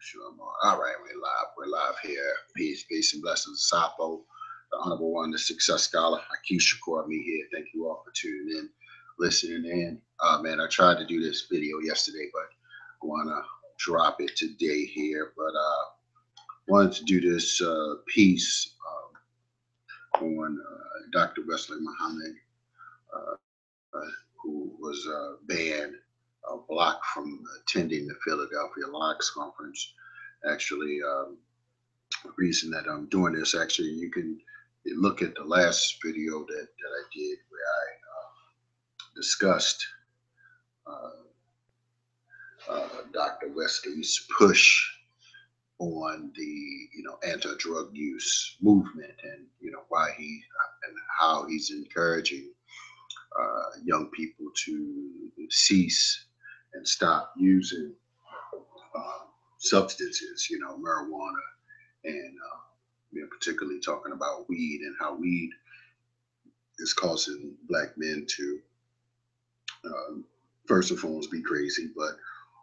Sure, I'm all right. We're live. We're live here. Peace, and blessings. Sapo, the Honorable One, the Success Scholar. Akeem Shakur, me here. Thank you all for tuning in, listening in. Man, I tried to do this video yesterday, but I want to drop it today here. But wanted to do this piece on Dr. Wesley Muhammad, who was banned, blocked from attending the Philadelphia Locs Conference. Actually, the reason that I'm doing this, actually, you can look at the last video that I did where I discussed Dr. Wesley's push on the anti-drug use movement, and why he and how he's encouraging young people to cease and stop using substances, marijuana, and particularly talking about weed and how weed is causing black men to first and foremost be crazy, but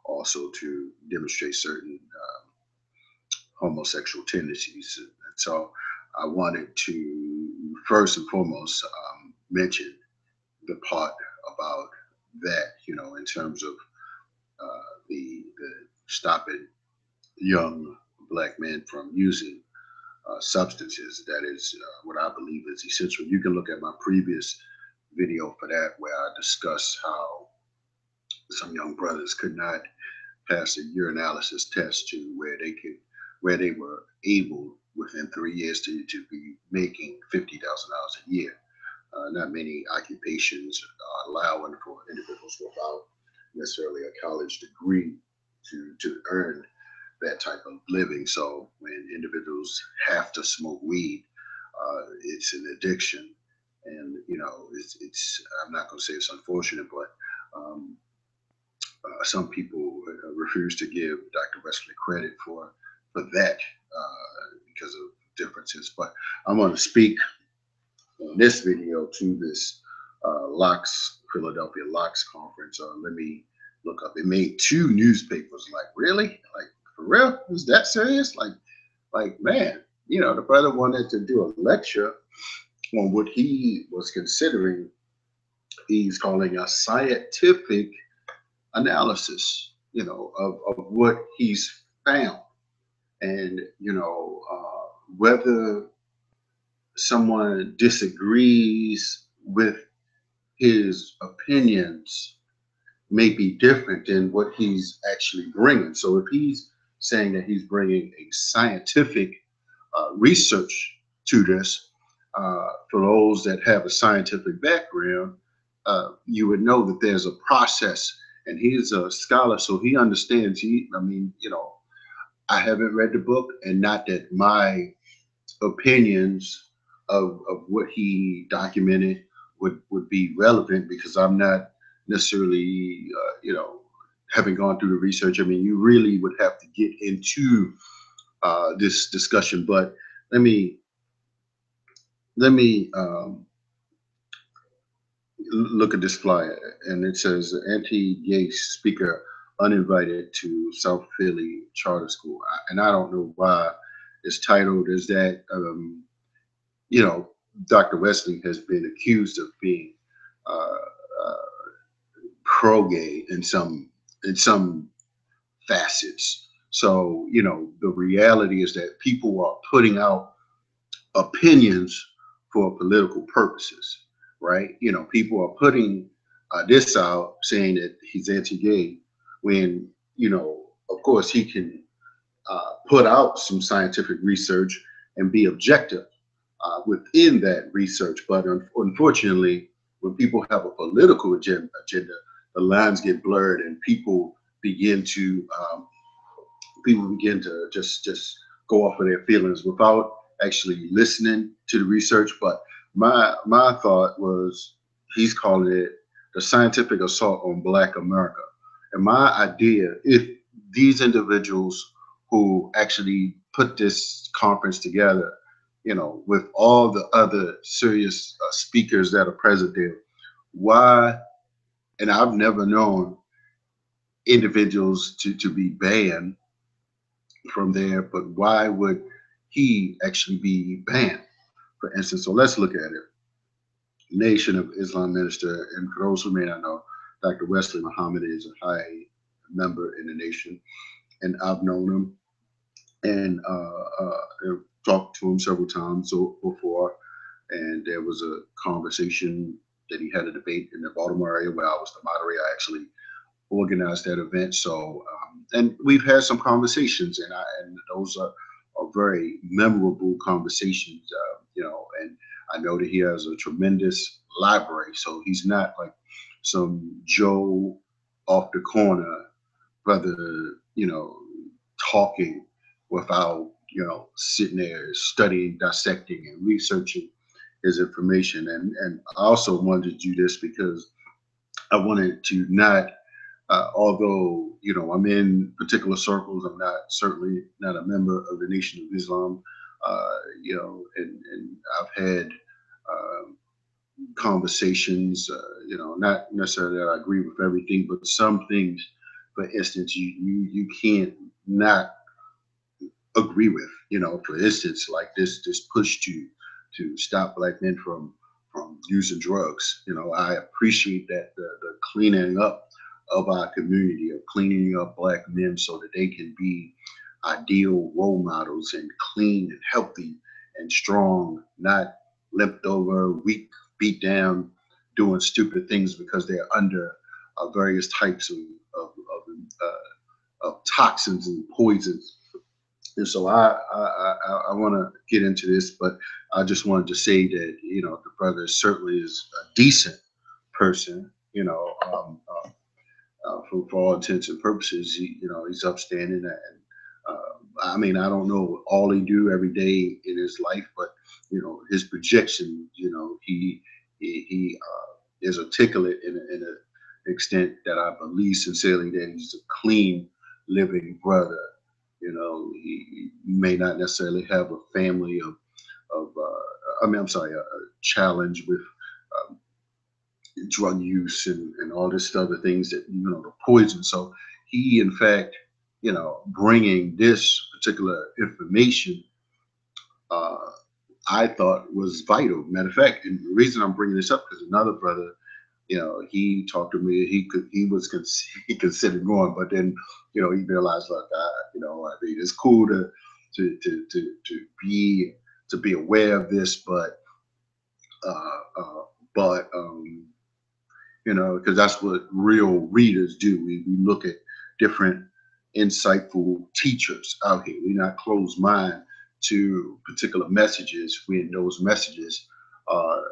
also to demonstrate certain homosexual tendencies. And so I wanted to first and foremost mention the part about that, in terms of the stopping young black men from using substances. That is what I believe is essential. You can look at my previous video for that, where I discuss how some young brothers could not pass a urinalysis test to where they were able within 3 years to be making $50,000 a year. Not many occupations are allowing for individuals without necessarily a college degree to earn that type of living. So when individuals have to smoke weed, it's an addiction, and it's I'm not going to say it's unfortunate, but some people refuse to give Dr. Wesley credit for that because of differences. But I'm going to speak in this video to this Philadelphia Locs Conference. Let me look up. It made 2 newspapers. Like, really? Like, for real? Is that serious? Like, man, the brother wanted to do a lecture on what he was considering, he's calling a scientific analysis, of what he's found. And, whether someone disagrees with his opinions may be different than what he's actually bringing. So if he's saying that he's bringing a scientific research to this, for those that have a scientific background, you would know that there's a process, and he's a scholar, so he understands. I haven't read the book, and not that my opinions of what he documented would be relevant, because I'm not necessarily, having gone through the research. I mean, you really would have to get into this discussion. But let me look at this flyer, and it says anti-gay speaker uninvited to South Philly Charter School. And I don't know why it's titled as that. Dr. Wesley has been accused of being pro-gay in some facets. So the reality is that people are putting out opinions for political purposes, right? People are putting this out, saying that he's anti-gay, when of course he can put out some scientific research and be objective within that research. But unfortunately, when people have a political agenda, the lines get blurred, and people begin to just go off of their feelings without actually listening to the research. But my thought was, he's calling it the scientific assault on Black America. And my idea, if these individuals who actually put this conference together, with all the other serious speakers that are present there, why? And I've never known individuals to be banned from there. But why would he actually be banned, for instance? So let's look at it. Nation of Islam minister, and for those who may not know, Dr. Wesley Muhammad is a high member in the nation, and I've known him and I've talked to him several times before. And there was a conversation that he had a debate in the Baltimore area where I was the moderator. I actually organized that event. So, and we've had some conversations, and those are very memorable conversations. And I know that he has a tremendous library. So he's not like some Joe off the corner, brother, talking without sitting there studying, dissecting, and researching his information. And I also wanted to do this because I wanted to not, although I'm in particular circles, I'm not certainly not a member of the Nation of Islam. And I've had conversations. Not necessarily that I agree with everything, but some things, for instance, you can't not agree with. For instance, like this push to stop black men from using drugs. I appreciate that the cleaning up of our community, of cleaning up black men so that they can be ideal role models and clean and healthy and strong, not limped over, weak, beat down, doing stupid things because they're under various types of toxins and poisons. And so I want to get into this, but I just wanted to say that the brother certainly is a decent person. For all intents and purposes, he's upstanding. And I mean, I don't know all he do every day in his life, but his projection, he is articulate in a extent that I believe sincerely that he's a clean living brother. He may not necessarily have a family I'm sorry, a challenge with um, drug use and all this other things that the poison. So he, in fact, bringing this particular information, uh, I thought was vital. Matter of fact, and the reason I'm bringing this up because another brother, he talked to me. He considered going, but then he realized like I mean it's cool to be aware of this, uh, uh, but because that's what real readers do. We look at different insightful teachers out here. We're not closed mind to particular messages when those messages are,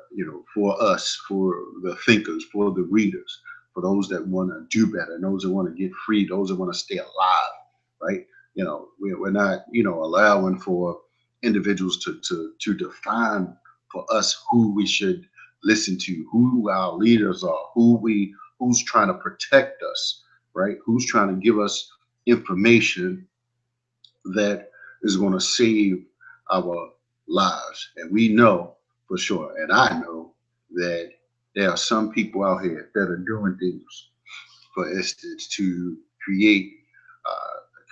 for us, for the thinkers, for the readers, for those that want to do better, those that want to get free, those that want to stay alive, right? We're not, allowing for individuals to define for us who we should listen to, who our leaders are, who's trying to protect us, right? Who's trying to give us information that is going to save our lives. And we know for sure, and I know that there are some people out here that are doing things, for instance, to create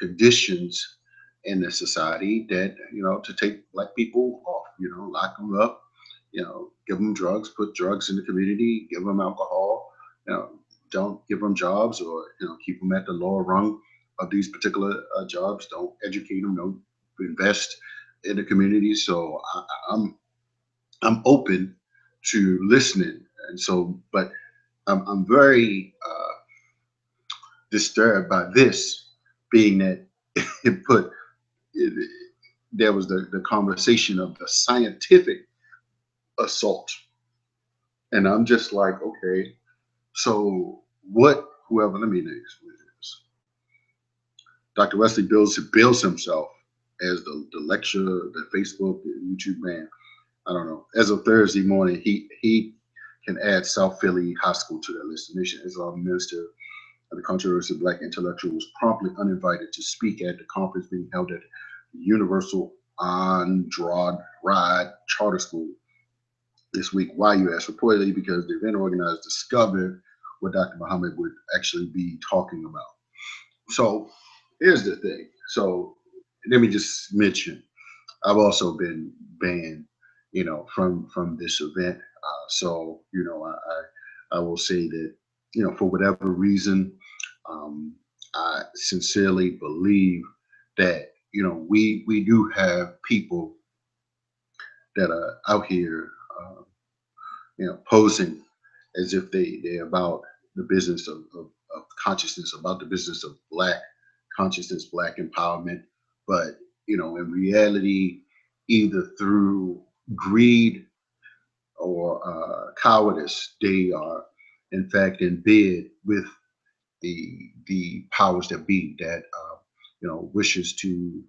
conditions in the society that to take black people off, lock them up, give them drugs, put drugs in the community, give them alcohol, don't give them jobs, or keep them at the lower rung of these particular jobs. Don't educate them, don't invest in the community. So I'm open to listening, and so but I'm very disturbed by this, being that it put it, there was the conversation of the scientific assault. And I'm just like, okay, so what, whoever, let me name this. Dr. Wesley bills himself as the lecturer, the Facebook, the YouTube man. I don't know. As of Thursday morning, he can add South Philly High School to that list. The Nation Islam minister of the controversial black intellectual was promptly uninvited to speak at the conference being held at the Universal Andrade Ride Charter School this week. Why, you ask? Reportedly because the event organizers discovered what Dr. Muhammad would actually be talking about. So here's the thing. So let me just mention, I've also been banned, from this event. So, I will say that, for whatever reason, um, I sincerely believe that, we do have people that are out here, posing as if they're about the business of consciousness, about the business of black consciousness, black empowerment. But, in reality, either through greed or cowardice, they are in fact in bed with the powers that be that wishes to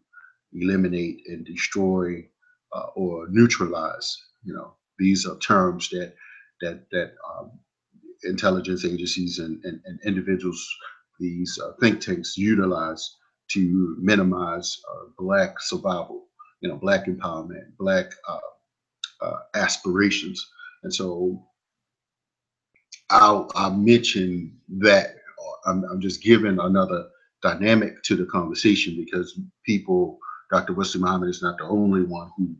eliminate and destroy or neutralize. These are terms that intelligence agencies and individuals, these think tanks utilize to minimize black survival, black empowerment, black aspirations. And so I'll mention that. I'm just giving another dynamic to the conversation because people, Dr. Wesley Muhammad is not the only one who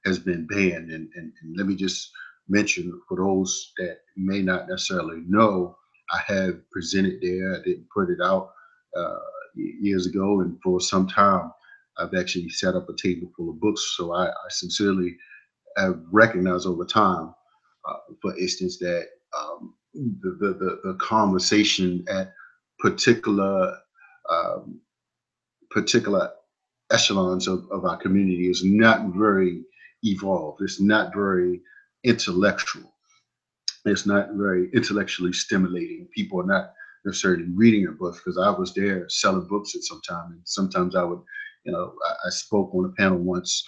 has been banned. And let me just mention for those that may not necessarily know, I have presented there. I didn't put it out uh, years ago, and for some time, I've actually set up a table full of books. So I sincerely have recognized over time, for instance, that the conversation at particular um, particular echelons of our community is not very evolved. It's not very intellectual. It's not very intellectually stimulating. People are not necessarily reading a book because I was there selling books at some time, and sometimes I would, I spoke on a panel once,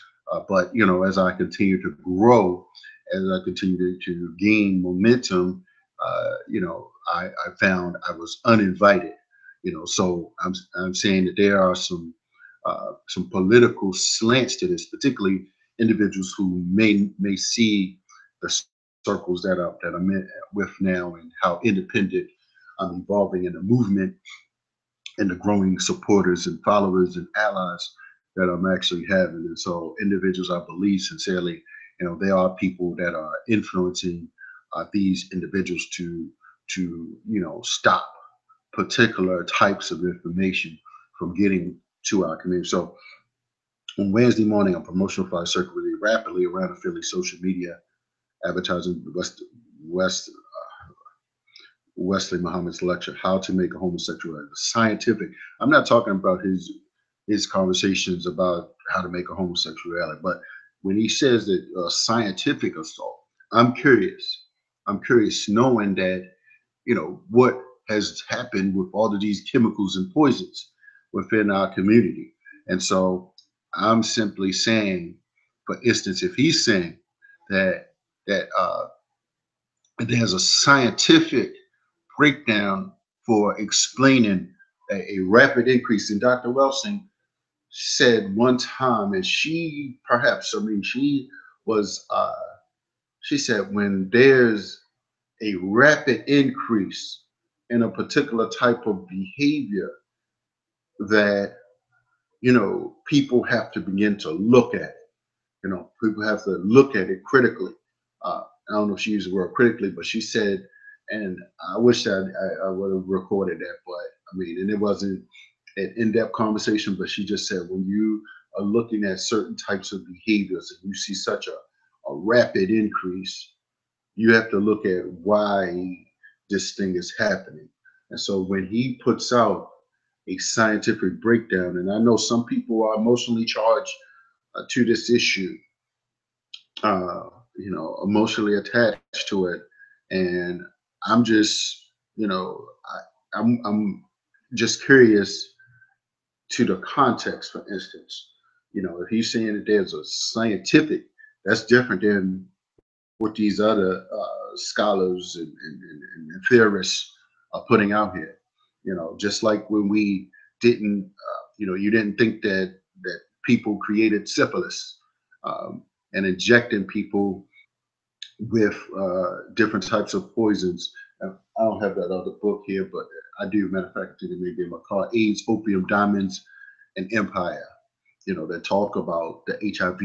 but as I continue to grow, as I continue to gain momentum, I found I was uninvited. So I'm saying that there are some political slants to this, particularly individuals who may see the circles that I'm in with now and how independent I'm evolving in the movement and the growing supporters and followers and allies that I'm actually having. And so individuals, I believe sincerely, there are people that are influencing these individuals to stop particular types of information from getting to our community. So on Wednesday morning, a promotional flyer circulated rapidly around the Philly social media advertising West Wesley Muhammad's lecture, "How to Make a Homosexual Scientific." I'm not talking about his conversations about how to make a homosexuality, but when he says that scientific assault, I'm curious. I'm curious, knowing that what has happened with all of these chemicals and poisons within our community, and so I'm simply saying, for instance, if he's saying that there's a scientific breakdown for explaining a rapid increase. And Dr. Welsing said one time, and she perhaps, I mean, was, she said, when there's a rapid increase in a particular type of behavior, that, people have to begin to look at it. People have to look at it critically. I don't know if she used the word critically, but she said, and I wish I would have recorded that, but I mean, and it wasn't an in-depth conversation, but she just said, when you are looking at certain types of behaviors and you see such a rapid increase, you have to look at why this thing is happening. And so when he puts out a scientific breakdown, and I know some people are emotionally charged to this issue, uh, emotionally attached to it. And I'm just, I'm just curious to the context, for instance. If he's saying that there's a scientific, that's different than what these other scholars and theorists are putting out here. Just like when we didn't, you didn't think that people created syphilis, and injecting people with different types of poisons. I don't have that other book here, but I do. Matter of fact, I think it may be in my car. AIDS, Opium, Diamonds, and Empire. that talk about the HIV,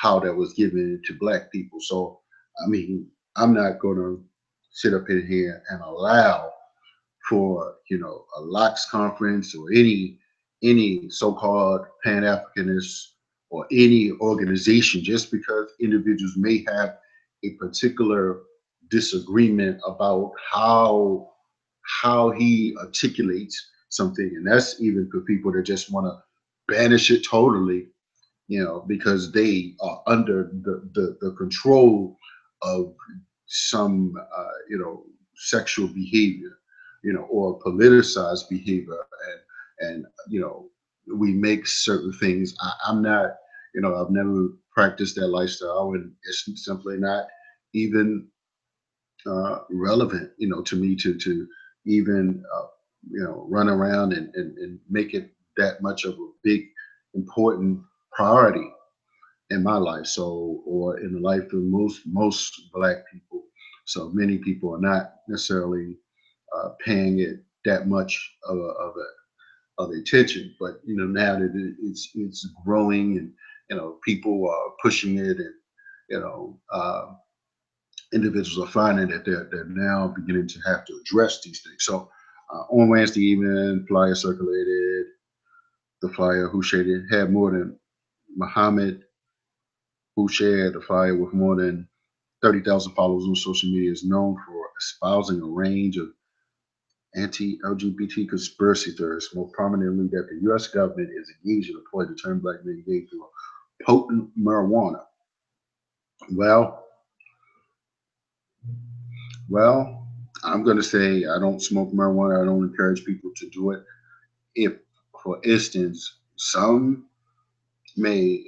how that was given to black people. So, I mean, I'm not going to sit up in here and allow for a Locs conference or any so-called Pan-Africanist or any organization just because individuals may have a particular disagreement about how he articulates something, and that's even for people that just want to banish it totally, because they are under the control of some, sexual behavior, or politicized behavior, and we make certain things. I'm not, I've never practiced that lifestyle, and it's simply not even relevant, to me to even run around and make it that much of a big important priority in my life, so or in the life of most black people. So many people are not necessarily paying it that much of attention, but now that it's growing, and people are pushing it, and you know individuals are finding that they're now beginning to have to address these things. So on Wednesday evening, flyer circulated. The flyer, who shared it, had more than Muhammad, who shared the flyer with more than 30,000 followers on social media, is known for espousing a range of anti-LGBT conspiracy theories, more prominently that the U.S. government is engaged in a ploy to turn black men gay through potent marijuana. Well, well, I'm going to say I don't smoke marijuana. I don't encourage people to do it. If, for instance, some may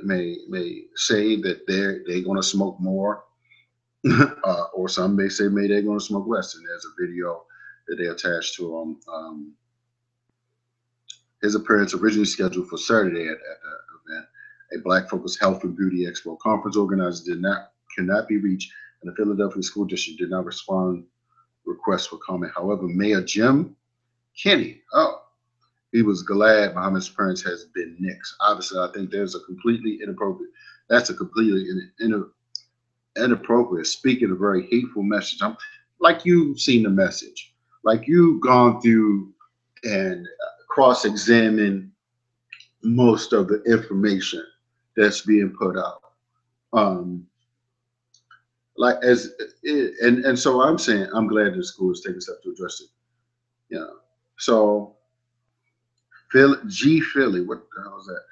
say that they're going to smoke more, or some may say maybe they're going to smoke less. And there's a video that they attached to his appearance originally scheduled for Saturday at the event. A Black focused health and beauty expo conference organizers cannot be reached, and the Philadelphia School District did not respond requests for comment. However, Mayor Jim Kenney, he was glad Muhammad's appearance has been nixed. Obviously, I think there's a completely inappropriate. That's a completely inappropriate, speaking a very hateful message. I'm like, you've seen the message, like you've gone through and cross-examined most of the information that's being put out. Um, like as and so I'm saying I'm glad the school is taking steps to address it. Yeah. So Philly, what the hell is that?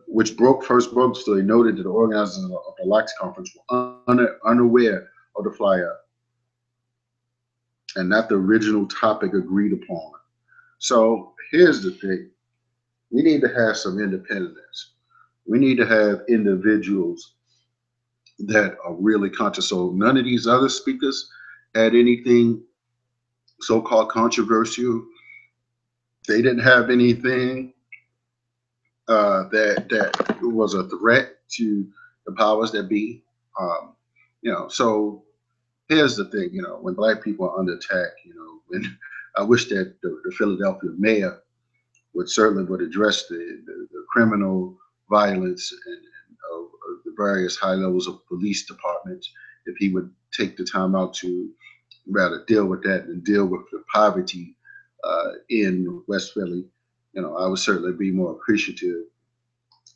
Which first broke the story, noted that the organizers of the Locs Conference were unaware of the flyer and not the original topic agreed upon. So here's the thing: we need to have some independence. We need to have individuals that are really conscious. So none of these other speakers had anything so-called controversial. They didn't have anything that was a threat to the powers that be. Um, so here's the thing. When black people are under attack, when I wish that the Philadelphia mayor would address the criminal violence and of the various high levels of police departments. If he would take the time out to rather deal with that and deal with the poverty in West Philly, I would certainly be more appreciative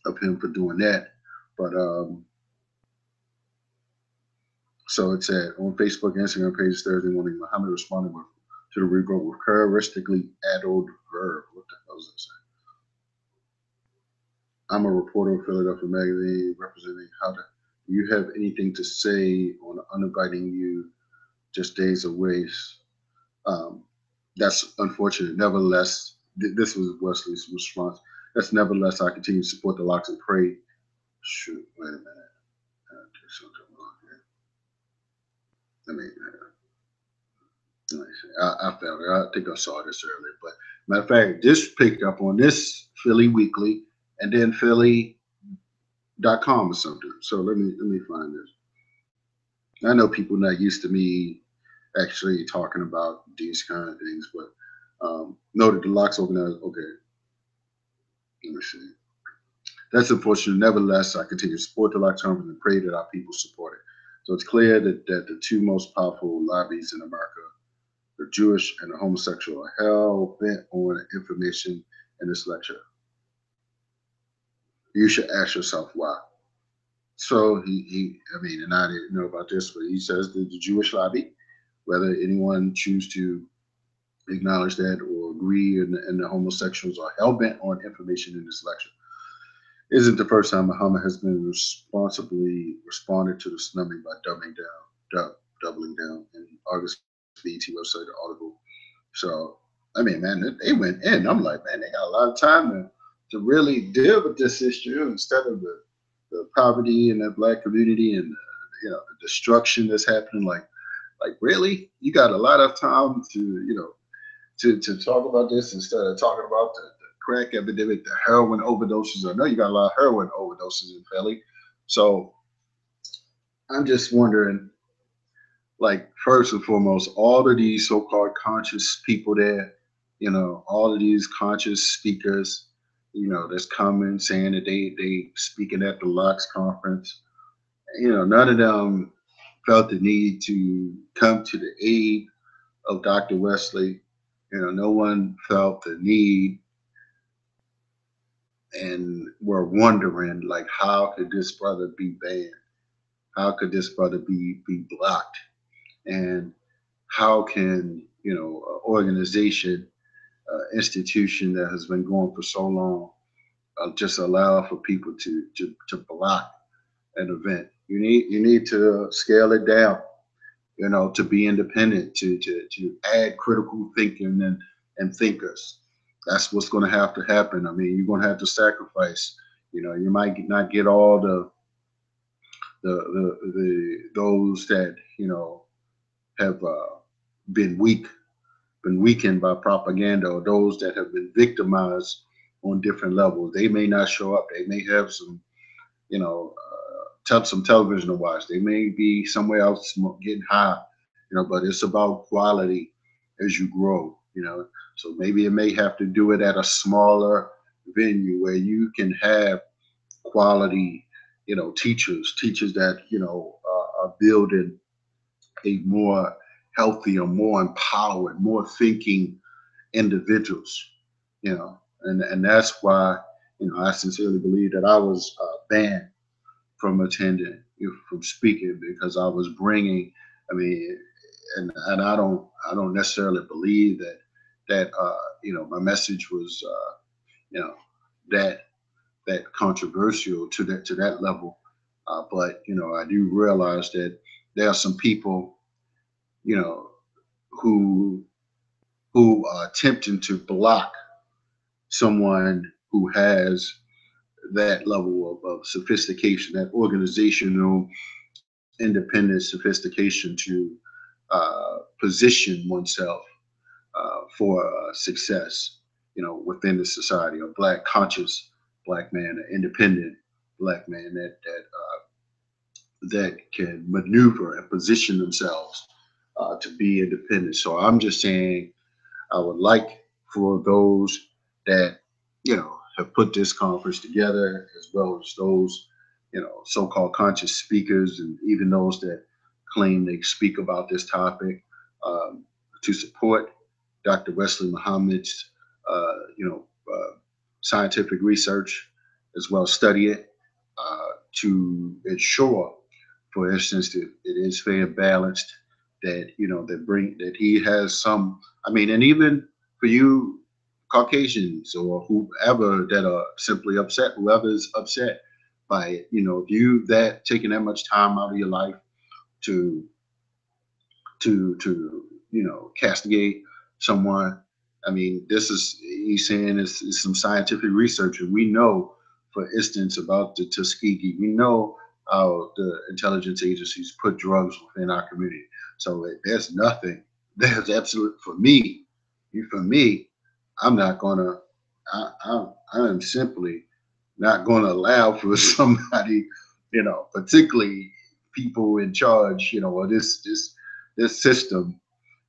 of him for doing that. But so it said on Facebook and Instagram pages Thursday morning, Muhammad responded to the revoke with characteristically addled verb. What the hell is that saying? I'm a reporter of Philadelphia Magazine representing how to. Do you have anything to say on uninviting you just days away? Um, that's unfortunate. Nevertheless, this was Wesley's response. That's nevertheless, I continue to support the Locs and pray. Shoot, wait a minute. Let me, let me see. I found it. I think I saw this earlier. But matter of fact, this picked up on this Philly Weekly and then Philly.com or something. So let me find this. I know people not used to me actually talking about these kind of things, but noted the Locs organized. Okay, let me see. That's unfortunate. Nevertheless, I continue to support the Locs Conference and pray that our people support it. So it's clear that the two most powerful lobbies in America, the Jewish and the homosexual, are hell bent on information in this lecture. You should ask yourself why. So I mean, and I didn't know about this, but he says that the Jewish lobby, whether anyone choose to acknowledge that or agree, and the homosexuals are hell bent on information in this lecture. Isn't the first time Muhammad has been responsibly responded to the snubbing by doubling down in August BT website article. So I mean, man, they went in. I'm like, man, they got a lot of time to really deal with this issue instead of the poverty in the black community and the destruction that's happening. Like really, you got a lot of time to talk about this instead of talking about the crack epidemic, the heroin overdoses. I know you got a lot of heroin overdoses in Philly. So I'm just wondering, like, first and foremost, all of these so-called conscious people there, all of these conscious speakers, that's coming saying that they speaking at the Locs Conference, none of them felt the need to come to the aid of Dr. Wesley. No one felt the need and were wondering, like, how could this brother be banned? How could this brother be blocked? And how can an organization, institution that has been going for so long, just allow for people to block an event? You need to scale it down. To be independent, to add critical thinking and thinkers. That's what's going to have to happen. I mean, you're going to have to sacrifice. You might not get all the those that have been weakened by propaganda, or those that have been victimized on different levels. They may not show up. They may have some some television to watch. They may be somewhere else getting high, but it's about quality as you grow, So maybe it may have to do it at a smaller venue where you can have quality, teachers that, are building a more healthier, more empowered, more thinking individuals, and that's why, I sincerely believe that I was banned from attending, from speaking, because I was bringing. I mean, and I don't necessarily believe that my message was you know that controversial to that level, but I do realize that there are some people you know who are attempting to block someone who has that level of sophistication, that organizational independent sophistication to position oneself for success, within the society. A black conscious black man, an independent black man that can maneuver and position themselves to be independent. So I'm just saying, I would like for those that have put this conference together, as well as those so-called conscious speakers, and even those that claim they speak about this topic, um, to support Dr. Wesley Muhammad's uh, you know scientific research, as well as study it, to ensure, for instance, that it is fair and balanced, that that he has some. I mean, and even for you Caucasians or whoever that are simply upset, whoever is upset by it, if you that taking that much time out of your life to castigate someone. I mean, this is he's saying is some scientific research, and we know, for instance, about the Tuskegee. We know how the intelligence agencies put drugs within our community. So there's nothing. There's absolute for me. I'm not gonna. I am simply not going to allow for somebody, particularly people in charge, or this system.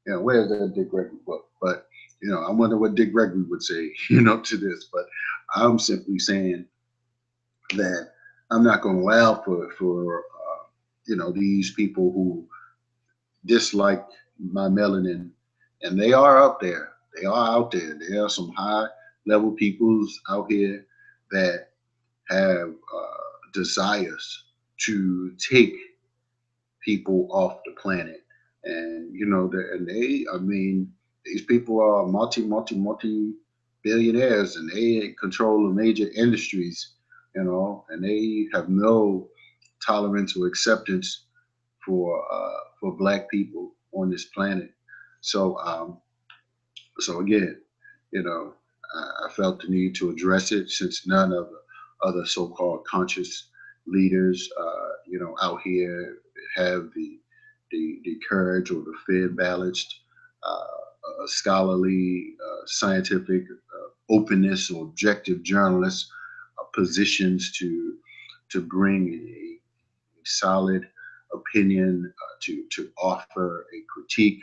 Where's that Dick Gregory book? But I wonder what Dick Gregory would say, to this. But I'm simply saying that I'm not going to allow for these people who dislike my melanin, and they are up there. They are out there. There are some high level peoples out here that have desires to take people off the planet, and and I mean, these people are multi billionaires, and they control the major industries, and they have no tolerance or acceptance for black people on this planet. So so again, I felt the need to address it since none of the other so-called conscious leaders, out here have the courage or the fair, balanced, scholarly, scientific openness or objective journalist positions to bring a solid opinion, to offer a critique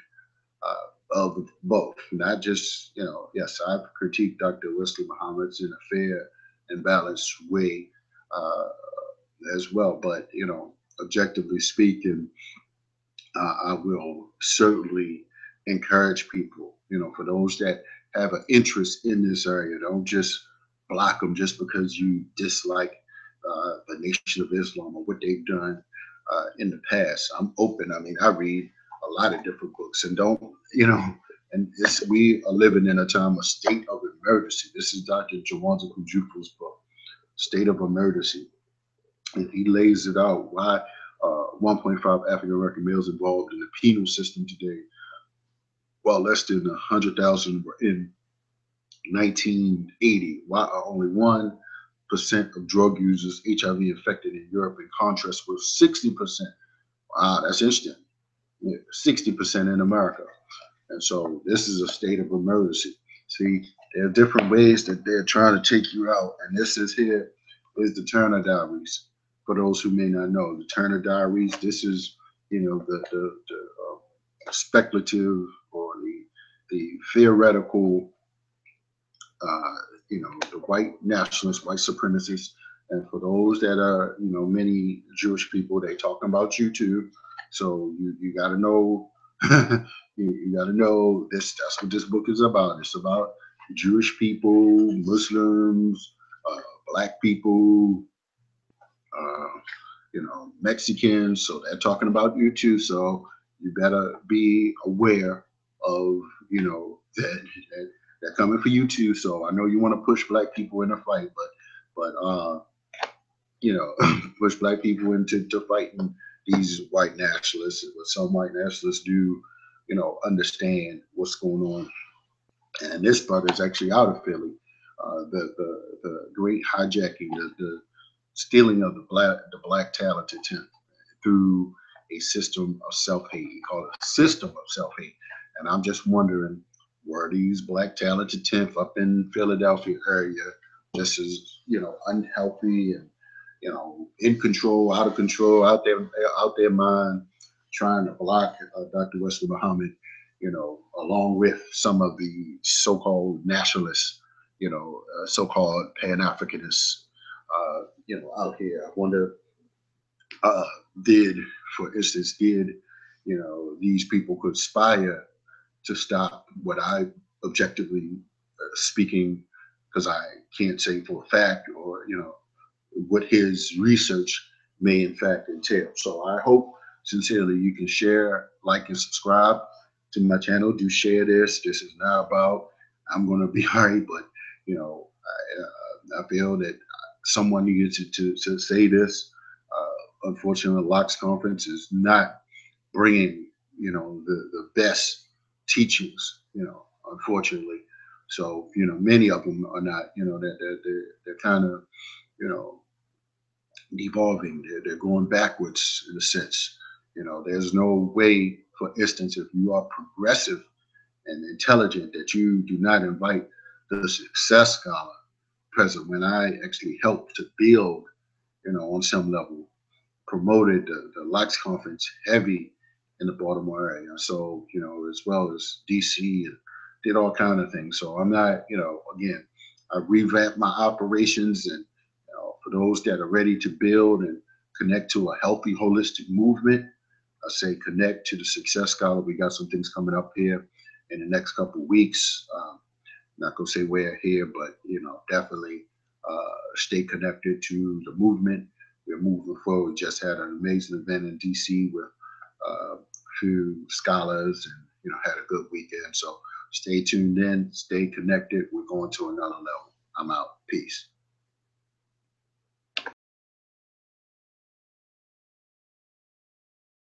of both, not just, yes, I've critiqued Dr. Wesley Muhammad in a fair and balanced way uh, as well, but, objectively speaking, I will certainly encourage people, for those that have an interest in this area, don't just block them just because you dislike the Nation of Islam or what they've done in the past. I'm open. I mean, I read a lot of different books, and don't, we are living in a time of state of emergency. This is Dr. Jawanza Kujufu's book, State of Emergency. And he lays it out why 1.5 African American males involved in the penal system today, while less than 100,000 were in 1980. Why are only 1% of drug users HIV infected in Europe, in contrast with 60%? Wow, that's interesting. Yeah, 60% in America. And so this is a state of emergency. See, there are different ways that they're trying to take you out. And this is here is the Turner Diaries. For those who may not know, the Turner Diaries, this is, the speculative or the theoretical, the white nationalists, white supremacists. And for those that are, many Jewish people, they talking about you too. So you got to know, you got to know this. That's what this book is about. It's about Jewish people, Muslims, black people, uh, Mexicans. So they're talking about you too. So you better be aware of, that they're coming for you too. So I know you want to push black people in a fight, but push black people into fighting these white nationalists. But some white nationalists do, understand what's going on. And this brother is actually out of Philly. The great hijacking, the stealing of the black talented through a system of self-hate. He called it a system of self-hate. And I'm just wondering, were these black talented 10th up in Philadelphia area just as, unhealthy and, in control, out of control, out their mind, trying to block Dr. Wesley Muhammad, along with some of the so-called nationalists, so-called Pan-Africanists, out here. I wonder, uh, for instance, these people conspire to stop what I objectively speaking, because I can't say for a fact, or what his research may in fact entail. So I hope sincerely you can share, like, and subscribe to my channel. Do share this. This is not about I'm going to be all right, but I feel that someone needed to say this. Unfortunately, the Locs Conference is not bringing the best teachings. Unfortunately, so many of them are not. They're kind of you know devolving. They're going backwards in a sense. There's no way, for instance, if you are progressive and intelligent, that you do not invite the success scholar present. When I actually helped to build, on some level, promoted the Locs Conference heavy in the Baltimore area. So, as well as DC, and did all kind of things. So I'm not, again, I revamped my operations, and for For those that are ready to build and connect to a healthy, holistic movement, I say connect to the Success Scholar. We got some things coming up here in the next couple of weeks. Not gonna say where here, but definitely stay connected to the movement. We're moving forward. Just had an amazing event in DC with a few scholars, and had a good weekend. So stay tuned in, stay connected. We're going to another level. I'm out. Peace.